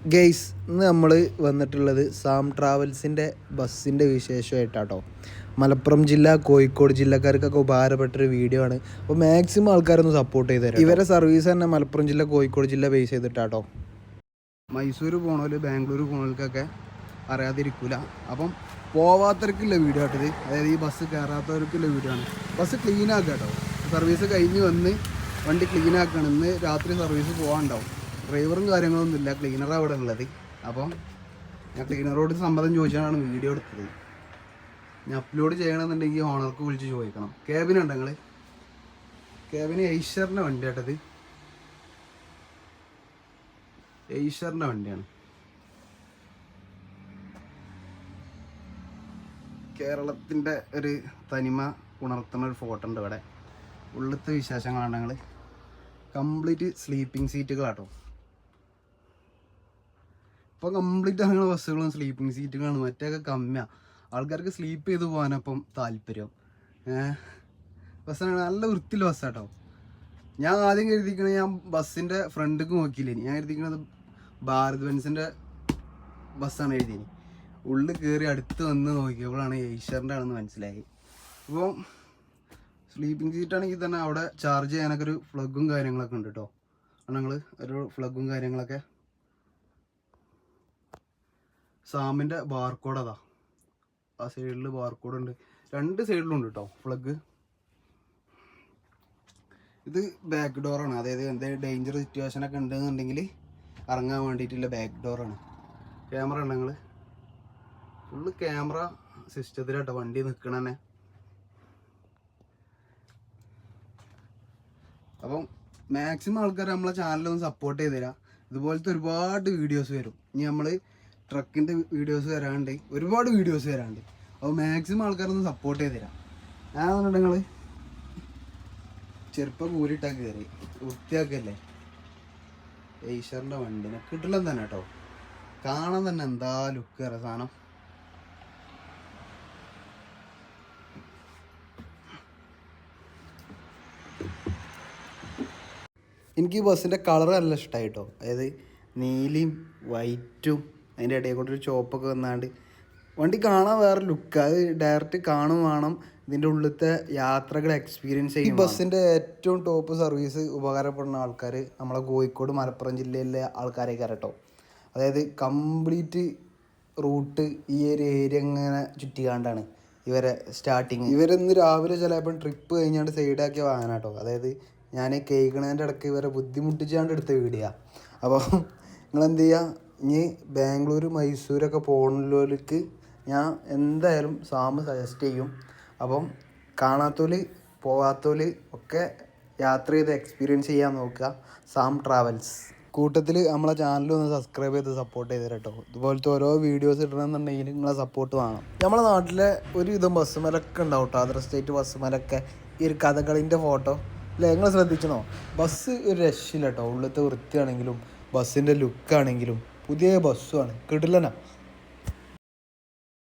Guys, ഇന്ന് നമ്മൾ വന്നിട്ടുള്ളത് സാം ട്രാവൽസിൻ്റെ ബസ്സിൻ്റെ വിശേഷമായിട്ടാട്ടോ. മലപ്പുറം ജില്ല, കോഴിക്കോട് ജില്ലക്കാർക്കൊക്കെ ഉപകാരപ്പെട്ടൊരു വീഡിയോ ആണ്. അപ്പോൾ മാക്സിമം ആൾക്കാരൊന്ന് സപ്പോർട്ട് ചെയ്ത് തരാം. ഇവരെ സർവീസ് തന്നെ മലപ്പുറം ജില്ല, കോഴിക്കോട് ജില്ല ബേസ് ചെയ്തിട്ടാട്ടോ. മൈസൂർ പോണവർ, ബാംഗ്ലൂർ പോണവർക്കൊക്കെ അറിയാതിരിക്കില്ല. അപ്പം പോവാത്തവർക്കുള്ള വീഡിയോ ആട്ടത്, അതായത് ഈ ബസ് കയറാത്തവർക്കുള്ള വീഡിയോ ആണ്. ബസ് ക്ലീൻ ആക്കുക കേട്ടോ. സർവീസ് കഴിഞ്ഞ് വന്ന് വണ്ടി ക്ലീൻ ആക്കണം. ഇന്ന് രാത്രി സർവീസ് പോകാനുണ്ടാവും. ഡ്രൈവറും കാര്യങ്ങളൊന്നുമില്ല, ക്ലീനറാണ് അവിടെ ഉള്ളത്. അപ്പം ഞാൻ ക്ലീനറോട് സമ്മതം ചോദിച്ചാണ് വീഡിയോ എടുത്തത്. ഞാൻ അപ്ലോഡ് ചെയ്യണമെന്നുണ്ടെങ്കിൽ ഓണർക്ക് വിളിച്ച് ചോദിക്കണം. ക്യാബിനുണ്ട് നിങ്ങൾ? ക്യാബിന് എയ്ഷറിൻ്റെ വണ്ടി ആട്ടത്, എയ്ഷറിൻ്റെ വണ്ടിയാണ്. കേരളത്തിൻ്റെ ഒരു തനിമ ഉണർത്തുന്ന ഒരു ഫോട്ടോ ഉണ്ട് ഇവിടെ. ഉള്ളത്തെ വിശേഷങ്ങളാണ് ഞങ്ങൾ. കംപ്ലീറ്റ് സ്ലീപ്പിംഗ് സീറ്റുകളാട്ടോ. ഇപ്പോൾ കംപ്ലീറ്റ് അങ്ങനെ ബസ്സുകളും സ്ലീപ്പിംഗ് സീറ്റുകളാണ്. മറ്റൊക്കെ കമ്മിയാണ്. ആൾക്കാർക്ക് സ്ലീപ്പ് ചെയ്ത് പോകാനപ്പം താല്പര്യം. ബസ്സാണ് നല്ല വൃത്തിയുള്ള ബസ്സാട്ടോ. ഞാൻ ആദ്യം കരുതിക്കണത്, ഞാൻ ബസ്സിൻ്റെ ഫ്രണ്ടിലേക്ക് നോക്കിയില്ലേ, ഞാൻ കരുതിക്കണത് ഭാരത് ബെൻസിൻ്റെ ബസ്സാണ് എഴുതിയത്. ഉള്ളിൽ കയറി അടുത്ത് വന്ന് നോക്കിയപ്പോഴാണ് എയ്ഷറിൻ്റെ ആണെന്ന് മനസ്സിലായി. അപ്പോൾ സ്ലീപ്പിംഗ് സീറ്റാണെങ്കിൽ തന്നെ അവിടെ ചാർജ് ചെയ്യാനൊക്കെ ഒരു ഫ്ലഗും കാര്യങ്ങളൊക്കെ ഉണ്ട് കേട്ടോ. ഞങ്ങൾ ഒരു ഫ്ലഗും കാര്യങ്ങളൊക്കെ, സാമിൻ്റെ ബാർകോഡ് അതാ, ആ സൈഡിൽ ബാർകോഡ് ഉണ്ട്. രണ്ട് സൈഡിലും ഉണ്ട് കേട്ടോ ഫ്ലഗ്. ഇത് ബാക്ക് ഡോറാണ്, അതായത് എന്തെങ്കിലും ഡേഞ്ചർ സിറ്റുവേഷനൊക്കെ ഉണ്ടെന്നുണ്ടെങ്കിൽ ഇറങ്ങാൻ വേണ്ടിയിട്ടുള്ള ബാക്ക് ഡോറാണ്. ക്യാമറ ഉണ്ട്, ഞങ്ങൾ ഫുള്ള് ക്യാമറ സിസ്റ്റത്തിലാട്ടോ വണ്ടി നിൽക്കണന്നെ. അപ്പം മാക്സിമം ആൾക്കാർ നമ്മളെ ചാനലൊന്ന് സപ്പോർട്ട് ചെയ്ത് തരാം. ഇതുപോലത്തെ ഒരുപാട് വീഡിയോസ് വരും. ഇനി നമ്മൾ ട്രക്കിൻ്റെ വീഡിയോസ് വരാണ്ട്, ഒരുപാട് വീഡിയോസ് വരാണ്ട്. അപ്പോൾ മാക്സിമം ആൾക്കാരൊന്ന് സപ്പോർട്ട് ചെയ്ത് തരാം. ഞാൻ പറഞ്ഞിട്ട് നിങ്ങൾ ചെറുപ്പം കൂരിട്ടാൽ കയറി വൃത്തിയാക്കല്ലേ. എയ്ഷറിൻ്റെ വണ്ടിനെ കിട്ടില്ല തന്നെ കേട്ടോ. കാണാൻ തന്നെ എന്താ ലുക്ക് കയറ സാധനം. എനിക്ക് ഈ ബസ്സിൻ്റെ കളർ നല്ല ഇഷ്ടമായി കേട്ടോ. അതായത് നീലയും വൈറ്റും അതിൻ്റെ ഇടയിൽ കൂടെ ഒരു ചോപ്പൊക്കെ വന്നാണ്ട് വണ്ടി കാണാൻ വേറെ ലുക്ക്. അത് ഡയറക്റ്റ് കാണും വേണം. ഇതിൻ്റെ ഉള്ളിലത്തെ യാത്രകൾ എക്സ്പീരിയൻസ് ചെയ്യും. ഈ ബസ്സിൻ്റെ ഏറ്റവും ടോപ്പ് സർവീസ് ഉപകാരപ്പെടുന്ന ആൾക്കാർ നമ്മളെ കോഴിക്കോട്, മലപ്പുറം ജില്ലയിലെ ആൾക്കാരൊക്കെ കേട്ടോ. അതായത് കംപ്ലീറ്റ് റൂട്ട് ഈ ഒരു ഏരിയ ഇങ്ങനെ ചുറ്റിക്കാണ്ടാണ് ഇവരെ സ്റ്റാർട്ടിങ്. ഇവരിന്ന് രാവിലെ ചിലപ്പം ട്രിപ്പ് കഴിഞ്ഞാണ്ട് സൈഡാക്കിയ വാഹനാട്ടോ. അതായത് ഞാൻ കേൾക്കണതിൻ്റെ ഇടയ്ക്ക് ഇവരെ ബുദ്ധിമുട്ടിച്ചാണ്ട് എടുത്ത വീഡിയോ. അപ്പോൾ നിങ്ങളെന്ത് ചെയ്യുക, ഇനി ബാംഗ്ലൂർ, മൈസൂരൊക്കെ പോകുന്നവർക്ക് ഞാൻ എന്തായാലും സാമ് സജസ്റ്റ് ചെയ്യും. അപ്പം കാണാത്തോല്, പോകാത്തോല് ഒക്കെ യാത്ര ചെയ്ത് എക്സ്പീരിയൻസ് ചെയ്യാൻ നോക്കുക. Sam travels. കൂട്ടത്തിൽ നമ്മളെ ചാനലൊന്ന് സബ്സ്ക്രൈബ് ചെയ്ത് സപ്പോർട്ട് ചെയ്ത് കേട്ടോ. ഇതുപോലത്തെ ഓരോ വീഡിയോസ് ഇടണമെന്നുണ്ടെങ്കിൽ നിങ്ങളെ സപ്പോർട്ട് വേണം. നമ്മളെ നാട്ടിലെ ഒരുവിധം ബസ്സുമലൊക്കെ ഉണ്ടാവും കേട്ടോ. അതർ സ്റ്റേറ്റ് ബസ്സുമലൊക്കെ ഈ ഒരു കഥകളിൻ്റെ ഫോട്ടോ അല്ലേ, നിങ്ങൾ ശ്രദ്ധിച്ചണോ? ബസ് ഒരു രക്ഷയില്ല കേട്ടോ. ഉള്ളിലത്തെ വൃത്തിയാണെങ്കിലും ബസ്സിൻ്റെ ലുക്കാണെങ്കിലും പുതിയ ബസ്സുമാണ്, കിടിലനാ.